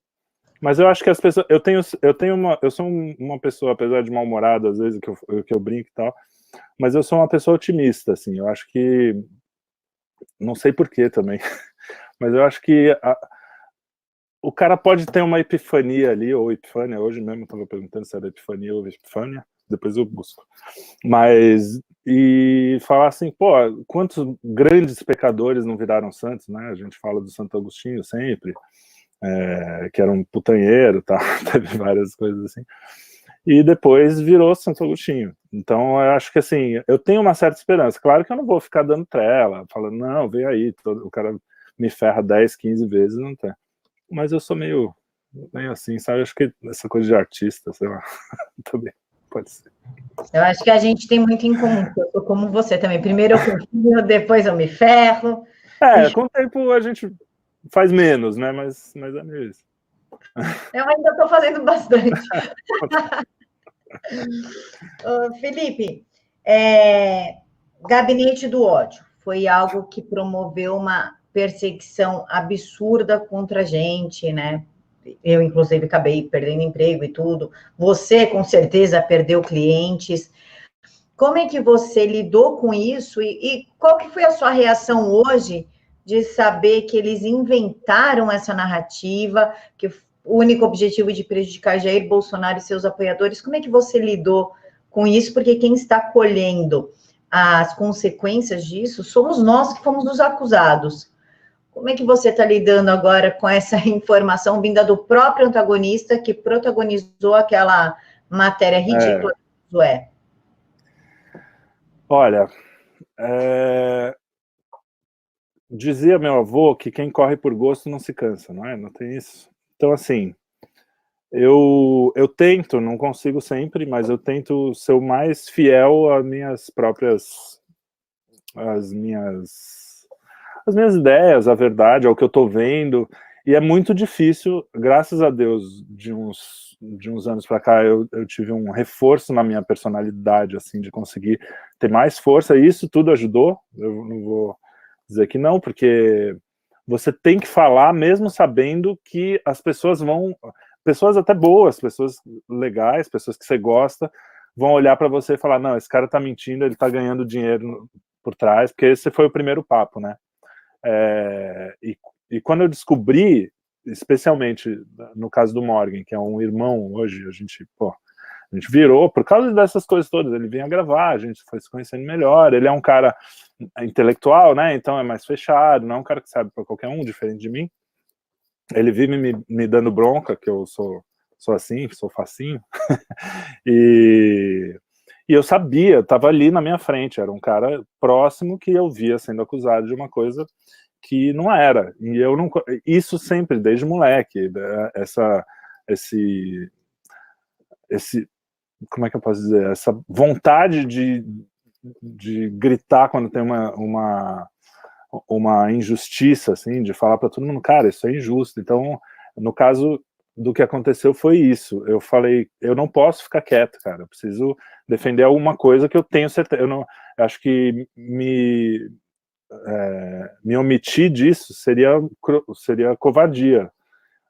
Mas eu acho que as pessoas... Eu sou uma pessoa, apesar de mal-humorado, às vezes, que eu brinco e tal, mas eu sou uma pessoa otimista, assim, eu acho que... Não sei porquê também, mas eu acho que o cara pode ter uma epifania ali, ou epifânia, hoje mesmo eu estava perguntando se era epifania ou epifânia, depois eu busco. Mas, e falar assim, pô, quantos grandes pecadores não viraram santos, né? A gente fala do Santo Agostinho sempre, que era um putanheiro, tá? Teve várias coisas assim, e depois virou Santo Agostinho. Então eu acho que assim, eu tenho uma certa esperança, claro que eu não vou ficar dando trela, falando, não, vem aí, o cara me ferra 10, 15 vezes, não tem. Mas eu sou meio assim, sabe, acho que essa coisa de artista, sei lá, também pode ser. Eu acho que a gente tem muito em comum, eu sou como você também, primeiro eu confio, depois eu me ferro. Com o tempo a gente faz menos, né, mas é meio isso. Eu ainda estou fazendo bastante. Felipe, Gabinete do Ódio foi algo que promoveu uma perseguição absurda contra a gente, né? Eu, inclusive, acabei perdendo emprego e tudo. Você, com certeza, perdeu clientes. Como é que você lidou com isso? E qual que foi a sua reação hoje de saber que eles inventaram essa narrativa, que o único objetivo de prejudicar Jair Bolsonaro e seus apoiadores? Como é que você lidou com isso? Porque quem está colhendo as consequências disso somos nós que fomos os acusados. Como é que você está lidando agora com essa informação vinda do próprio antagonista que protagonizou aquela matéria ridícula do Zoé? Olha, dizia meu avô que quem corre por gosto não se cansa, não é? Não tem isso? Então, assim, eu tento, não consigo sempre, mas eu tento ser o mais fiel às minhas próprias, às minhas ideias, à verdade, ao que eu estou vendo, e é muito difícil, graças a Deus, de uns anos para cá, eu tive um reforço na minha personalidade, assim, de conseguir ter mais força, e isso tudo ajudou, eu não vou dizer que não, porque você tem que falar mesmo sabendo que as pessoas vão, pessoas até boas, pessoas legais, pessoas que você gosta, vão olhar para você e falar, não, esse cara tá mentindo, ele tá ganhando dinheiro por trás, porque esse foi o primeiro papo, né? E quando eu descobri, especialmente no caso do Morgan, que é um irmão hoje, a gente virou por causa dessas coisas todas. Ele vinha gravar, a gente foi se conhecendo melhor. Ele é um cara intelectual, né? Então é mais fechado, não é um cara que sabe para qualquer um, diferente de mim. Ele vive me dando bronca, que eu sou assim, sou facinho. E eu sabia, estava ali na minha frente, era um cara próximo que eu via sendo acusado de uma coisa que não era. E eu não, isso sempre, desde moleque, esse, como é que eu posso dizer, essa vontade de gritar quando tem uma injustiça, assim, de falar para todo mundo, cara, isso é injusto. Então, no caso do que aconteceu foi isso. Eu falei, eu não posso ficar quieto, cara, eu preciso defender alguma coisa que eu tenho certeza. Eu acho que me omitir disso seria covardia,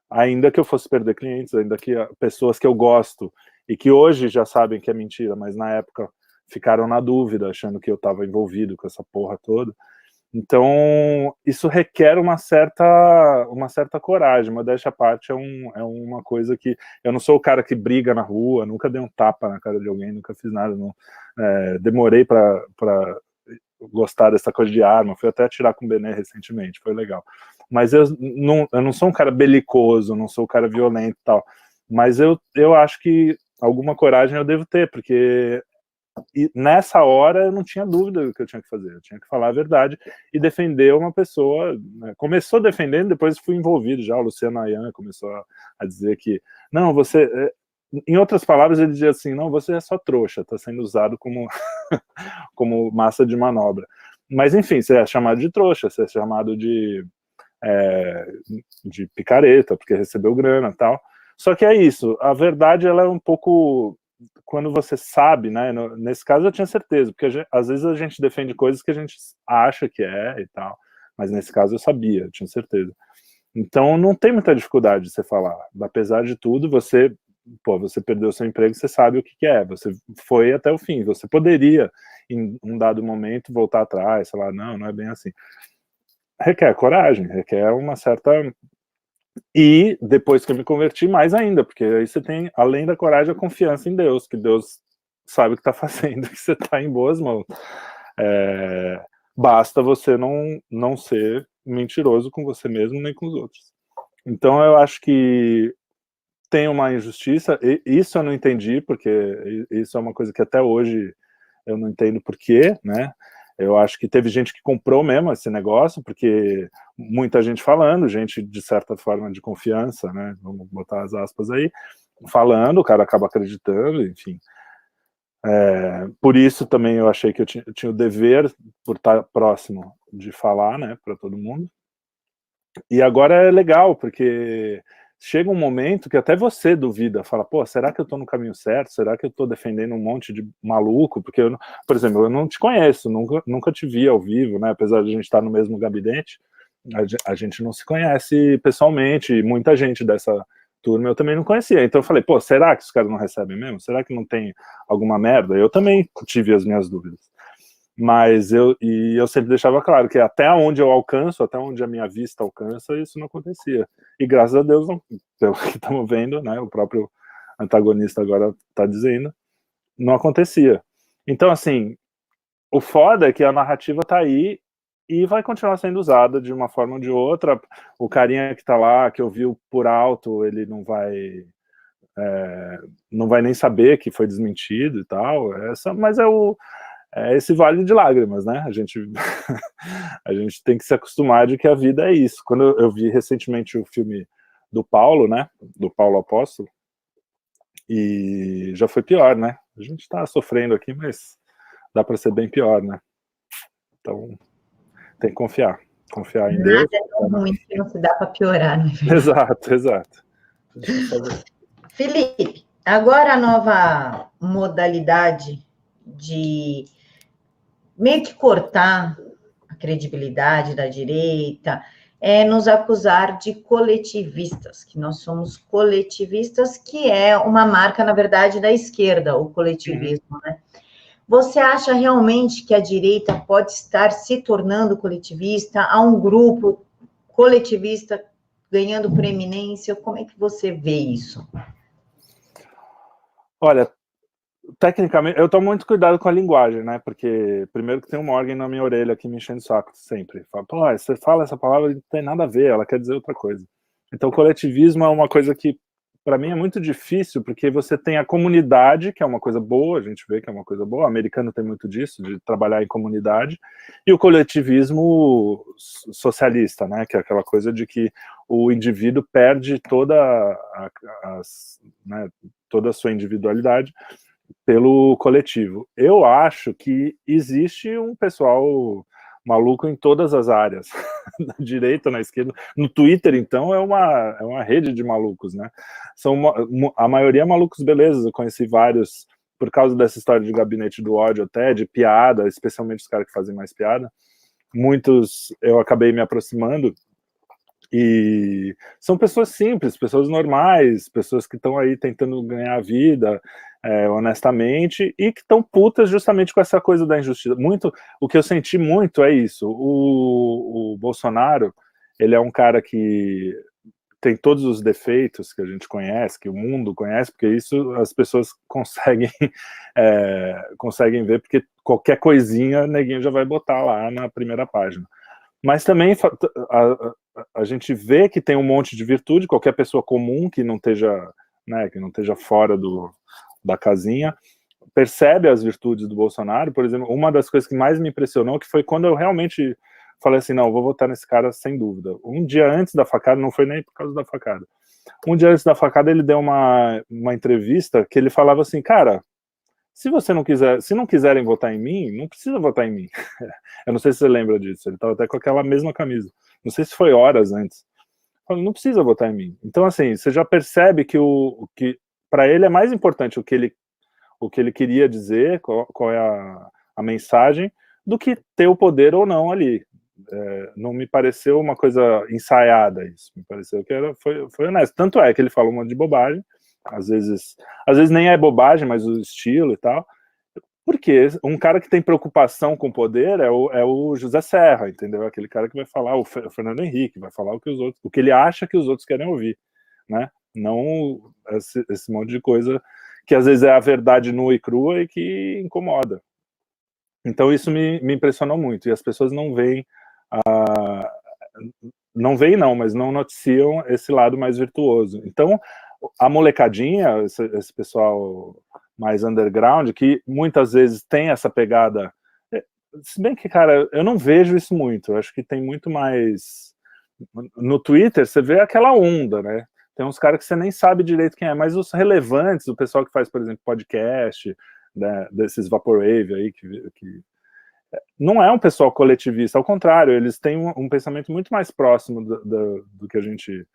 ainda que eu fosse perder clientes, ainda que pessoas que eu gosto e que hoje já sabem que é mentira, mas na época ficaram na dúvida, achando que eu estava envolvido com essa porra toda. Então, isso requer uma certa coragem, modéstia à parte, é uma coisa que... Eu não sou o cara que briga na rua, nunca dei um tapa na cara de alguém, nunca fiz nada, não, demorei para gostar dessa coisa de arma, fui até atirar com o Bené recentemente, foi legal. Mas eu não sou um cara belicoso, não sou um cara violento e tal, mas eu acho que alguma coragem eu devo ter, porque nessa hora eu não tinha dúvida do que eu tinha que fazer, eu tinha que falar a verdade e defender uma pessoa, né? Começou defendendo, depois fui envolvido já, o Luciano Ayan começou a dizer que, não, você... Em outras palavras, ele dizia assim, não, você é só trouxa, está sendo usado como, como massa de manobra. Mas, enfim, você é chamado de trouxa, você é chamado de picareta, porque recebeu grana e tal. Só que é isso, a verdade, ela é um pouco... Quando você sabe, né, nesse caso eu tinha certeza, porque às vezes a gente defende coisas que a gente acha que é e tal, mas nesse caso eu sabia, eu tinha certeza. Então não tem muita dificuldade de você falar, apesar de tudo, você perdeu seu emprego, você sabe o que é, você foi até o fim, você poderia, em um dado momento, voltar atrás, falar, não é bem assim. Requer coragem, requer uma certa... E depois que eu me converti, mais ainda, porque aí você tem, além da coragem, a confiança em Deus, que Deus sabe o que está fazendo, que você está em boas mãos. Basta você não ser mentiroso com você mesmo nem com os outros. Então eu acho que tem uma injustiça, e isso eu não entendi, porque isso é uma coisa que até hoje eu não entendo por quê, né? Eu acho que teve gente que comprou mesmo esse negócio, porque muita gente falando, gente de certa forma de confiança, né? Vamos botar as aspas aí, falando, o cara acaba acreditando, enfim. Por isso também eu achei que eu tinha o dever, por estar próximo, de falar, né, para todo mundo. E agora é legal, porque chega um momento que até você duvida, fala, pô, será que eu tô no caminho certo? Será que eu tô defendendo um monte de maluco? Porque, por exemplo, eu não te conheço, nunca te vi ao vivo, né? Apesar de a gente estar no mesmo gabinete, a gente não se conhece pessoalmente, e muita gente dessa turma eu também não conhecia. Então eu falei, pô, será que os caras não recebem mesmo? Será que não tem alguma merda? Eu também tive as minhas dúvidas. Mas eu sempre deixava claro que até onde eu alcanço, até onde a minha vista alcança, isso não acontecia. E graças a Deus, não, pelo que estamos vendo, né, o próprio antagonista agora está dizendo, não acontecia. Então, assim, o foda é que a narrativa está aí e vai continuar sendo usada de uma forma ou de outra. O carinha que está lá, que ouviu por alto, ele não vai nem saber que foi desmentido e tal. Mas é esse vale de lágrimas, né? A gente tem que se acostumar de que a vida é isso. Quando eu vi recentemente o filme do Paulo, né? Do Paulo Apóstolo, e já foi pior, né? A gente tá sofrendo aqui, mas dá para ser bem pior, né? Então, tem que confiar em Nada Deus. é tão ruim que não se dá para piorar, não é verdade? Exato, exato. Felipe, agora a nova modalidade de meio que cortar a credibilidade da direita é nos acusar de coletivistas, que nós somos coletivistas, que é uma marca, na verdade, da esquerda, o coletivismo, né? Você acha realmente que a direita pode estar se tornando coletivista? Há um grupo coletivista ganhando preeminência? Como é que você vê isso? Olha, tecnicamente, eu tomo muito cuidado com a linguagem, né? Porque, primeiro, que tem um órgão na minha orelha aqui me enchendo o saco sempre. Fala, pô, você fala essa palavra e não tem nada a ver, ela quer dizer outra coisa. Então, coletivismo é uma coisa que, para mim, é muito difícil, porque você tem a comunidade, que é uma coisa boa, a gente vê que é uma coisa boa, o americano tem muito disso, de trabalhar em comunidade, e o coletivismo socialista, né? Que é aquela coisa de que o indivíduo perde toda toda a sua individualidade pelo coletivo. Eu acho que existe um pessoal maluco em todas as áreas, na direita, na esquerda. No Twitter, então, é uma rede de malucos, né? A maioria malucos, beleza, eu conheci vários por causa dessa história de gabinete do ódio até, de piada, especialmente os caras que fazem mais piada. Muitos eu acabei me aproximando, e são pessoas simples, pessoas normais, pessoas que estão aí tentando ganhar a vida honestamente, e que estão putas justamente com essa coisa da injustiça. O que eu senti muito é isso. O Bolsonaro, ele é um cara que tem todos os defeitos que a gente conhece, que o mundo conhece, porque isso as pessoas conseguem ver, porque qualquer coisinha, neguinho já vai botar lá na primeira página. Mas também a gente vê que tem um monte de virtude, qualquer pessoa comum que não esteja, né, que não esteja fora da casinha, percebe as virtudes do Bolsonaro. Por exemplo, uma das coisas que mais me impressionou que foi quando eu realmente falei assim, não, vou votar nesse cara sem dúvida. Um dia antes da facada, não foi nem por causa da facada, um dia antes da facada ele deu uma entrevista que ele falava assim, cara, se não quiserem votar em mim, não precisa votar em mim. Eu não sei se você lembra disso, ele estava até com aquela mesma camisa. Não sei se foi horas antes. Não precisa votar em mim. Então, assim, você já percebe que para ele é mais importante o que ele queria dizer, qual é a mensagem, do que ter o poder ou não ali. Não me pareceu uma coisa ensaiada isso. Me pareceu que foi honesto. Tanto é que ele falou um monte de bobagem, às vezes nem é bobagem, mas o estilo e tal. Porque um cara que tem preocupação com o poder é o José Serra, entendeu? Aquele cara que vai falar, o Fernando Henrique, vai falar o que ele acha que os outros querem ouvir, né? Não esse monte de coisa que às vezes é a verdade nua e crua e que incomoda. Então isso me impressionou muito, e as pessoas não veem, mas não noticiam esse lado mais virtuoso. Então, a molecadinha, esse pessoal mais underground, que muitas vezes tem essa pegada, se bem que, cara, eu não vejo isso muito, eu acho que tem muito mais, no Twitter você vê aquela onda, né, tem uns caras que você nem sabe direito quem é, mas os relevantes, o pessoal que faz, por exemplo, podcast, né, desses Vaporwave aí, que não é um pessoal coletivista, ao contrário, eles têm um pensamento muito mais próximo do que a gente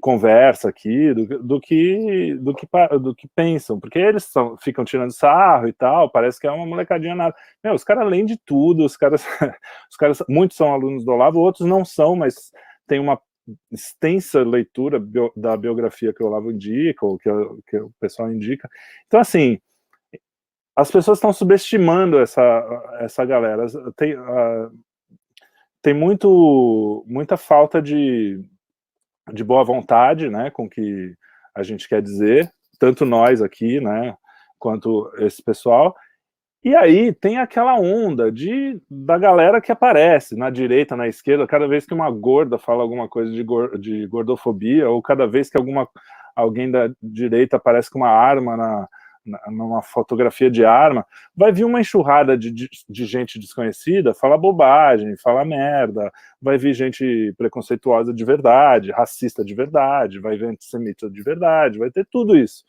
conversa aqui, do que pensam, porque eles ficam tirando sarro e tal, parece que é uma molecadinha nada. Meu, os caras, além de tudo, os caras, muitos são alunos do Olavo, outros não são, mas tem uma extensa leitura da biografia que o Olavo indica, ou que o pessoal indica. Então, assim, as pessoas estão subestimando essa galera. Tem muita falta de boa vontade, né, com o que a gente quer dizer, tanto nós aqui, né, quanto esse pessoal. E aí tem aquela onda da galera que aparece na direita, na esquerda, cada vez que uma gorda fala alguma coisa de gordofobia, ou cada vez que alguém da direita aparece com uma arma numa fotografia de arma, vai vir uma enxurrada de gente desconhecida, fala bobagem, fala merda, vai vir gente preconceituosa de verdade, racista de verdade, vai vir antissemita de verdade, vai ter tudo isso.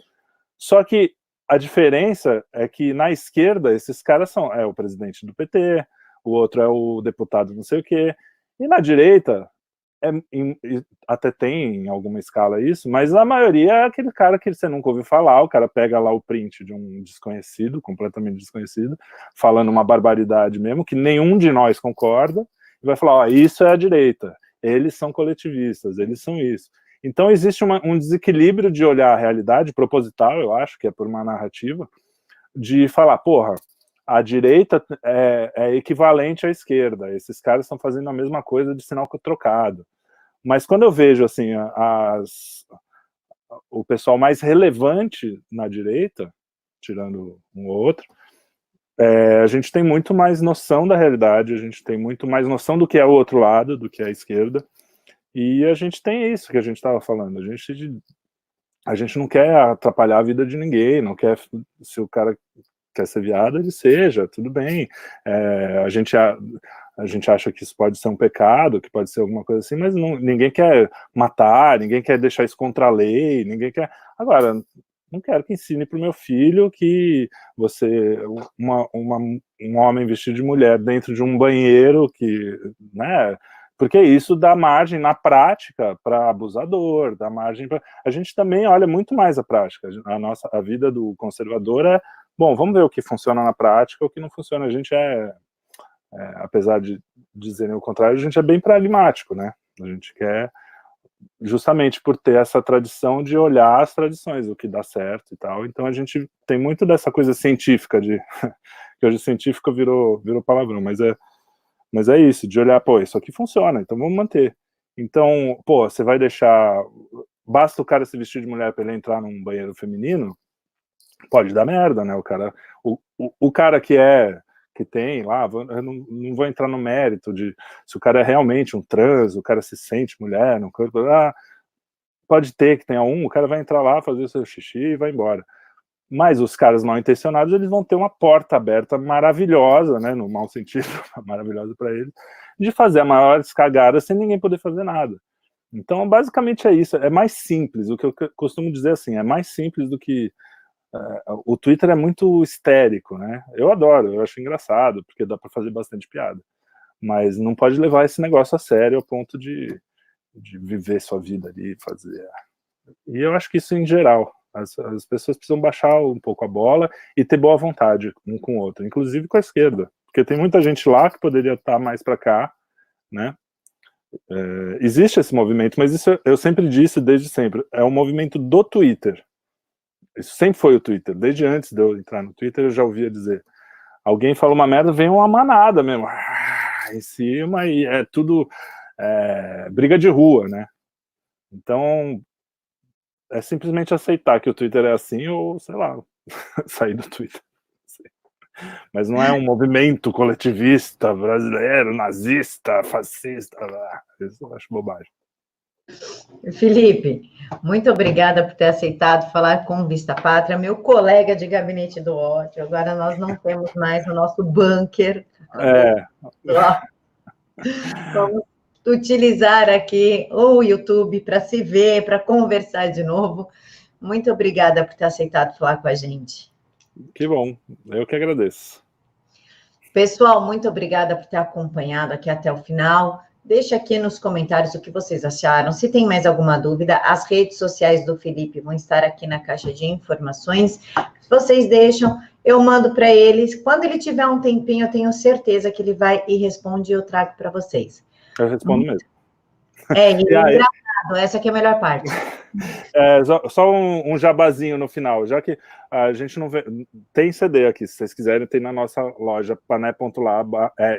Só que a diferença é que na esquerda esses caras são o presidente do PT, o outro é o deputado não sei o quê, e na direita até tem em alguma escala isso, mas a maioria é aquele cara que você nunca ouviu falar, o cara pega lá o print de um desconhecido, completamente desconhecido, falando uma barbaridade mesmo, que nenhum de nós concorda, e vai falar, ó, isso é a direita, eles são coletivistas, eles são isso. Então existe um desequilíbrio de olhar a realidade, proposital, eu acho, que é por uma narrativa, de falar, porra, a direita é equivalente à esquerda, esses caras estão fazendo a mesma coisa de sinal trocado. Mas quando eu vejo assim, o pessoal mais relevante na direita, tirando um ou outro, a gente tem muito mais noção da realidade, a gente tem muito mais noção do que é o outro lado, do que é a esquerda, e a gente tem isso que a gente estava falando, a gente não quer atrapalhar a vida de ninguém, não quer, se o cara quer ser viado, ele seja, tudo bem. A gente acha que isso pode ser um pecado, que pode ser alguma coisa assim, mas ninguém quer matar, ninguém quer deixar isso contra a lei, ninguém quer... Agora, não quero que ensine para o meu filho que um homem vestido de mulher dentro de um banheiro, né? Porque isso dá margem na prática para abusador, dá margem para... A gente também olha muito mais a prática. A vida do conservador bom, vamos ver o que funciona na prática, o que não funciona. A gente apesar de dizerem o contrário, a gente é bem pragmático, né? A gente quer, justamente por ter essa tradição de olhar as tradições, o que dá certo e tal. Então a gente tem muito dessa coisa científica, que hoje científica virou palavrão, mas é isso, de olhar, pô, isso aqui funciona, então vamos manter. Então, pô, você vai deixar... Basta o cara se vestir de mulher para ele entrar num banheiro feminino, pode dar merda, né? O cara que tem lá, eu não vou entrar no mérito de se o cara é realmente um trans, o cara se sente mulher, no corpo, pode ter que tenha o cara vai entrar lá, fazer o seu xixi e vai embora. Mas os caras mal intencionados, eles vão ter uma porta aberta maravilhosa, né, no mau sentido, maravilhosa para eles, de fazer a maior cagada sem ninguém poder fazer nada. Então, basicamente é isso, é mais simples, o que eu costumo dizer assim, é mais simples do que... o Twitter é muito histérico, né, eu adoro, eu acho engraçado, porque dá para fazer bastante piada, mas não pode levar esse negócio a sério ao ponto de viver sua vida ali, fazer... E eu acho que isso em geral, as pessoas precisam baixar um pouco a bola e ter boa vontade um com o outro, inclusive com a esquerda, porque tem muita gente lá que poderia estar mais para cá, né? Existe esse movimento, mas isso eu sempre disse desde sempre, é um movimento do Twitter. Isso sempre foi o Twitter, desde antes de eu entrar no Twitter eu já ouvia dizer, alguém fala uma merda, vem uma manada mesmo, em cima, e é tudo briga de rua, né? Então, é simplesmente aceitar que o Twitter é assim, ou, sei lá, sair do Twitter. Mas não é um movimento coletivista brasileiro, nazista, fascista, isso eu acho bobagem. Felipe, muito obrigada por ter aceitado falar com o Vista Pátria, meu colega de gabinete do ódio. Agora nós não temos mais o nosso bunker. Vamos utilizar aqui o YouTube para se ver, para conversar de novo. Muito obrigada por ter aceitado falar com a gente. Que bom, eu que agradeço. Pessoal, muito obrigada por ter acompanhado aqui até o final. Deixa aqui nos comentários o que vocês acharam. Se tem mais alguma dúvida, as redes sociais do Felipe vão estar aqui na caixa de informações. Se vocês deixam, eu mando para eles. Quando ele tiver um tempinho, eu tenho certeza que ele vai e responde e eu trago para vocês. Eu respondo mesmo. E engraçado, essa aqui é a melhor parte. Só um jabazinho no final, já que a gente não vê, tem CD aqui, se vocês quiserem, tem na nossa loja, pané.lá,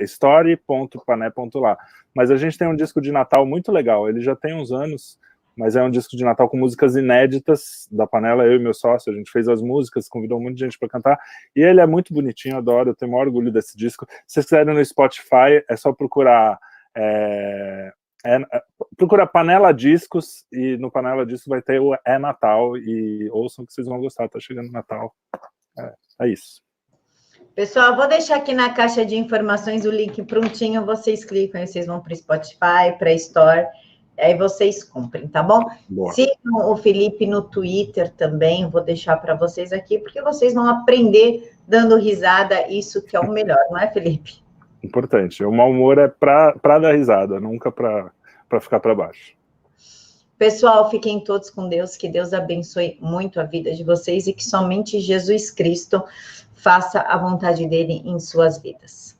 story.pané.lá, mas a gente tem um disco de Natal muito legal, ele já tem uns anos, mas é um disco de Natal com músicas inéditas da Panela, eu e meu sócio, a gente fez as músicas, convidou um monte de gente para cantar, e ele é muito bonitinho, adoro, eu tenho o maior orgulho desse disco. Se vocês quiserem no Spotify, é só procurar... procura Panela Discos, e no Panela Discos vai ter o Natal, e ouçam que vocês vão gostar, tá chegando Natal. É isso. Pessoal, vou deixar aqui na caixa de informações o link prontinho, vocês clicam e vocês vão para o Spotify, para a Store, aí vocês comprem, tá bom? Boa. Sigam o Felipe no Twitter também, vou deixar para vocês aqui, porque vocês vão aprender dando risada, isso que é o melhor, não é, Felipe? Importante, o mau humor é para dar risada, nunca para ficar para baixo. Pessoal, fiquem todos com Deus, que Deus abençoe muito a vida de vocês e que somente Jesus Cristo faça a vontade dele em suas vidas.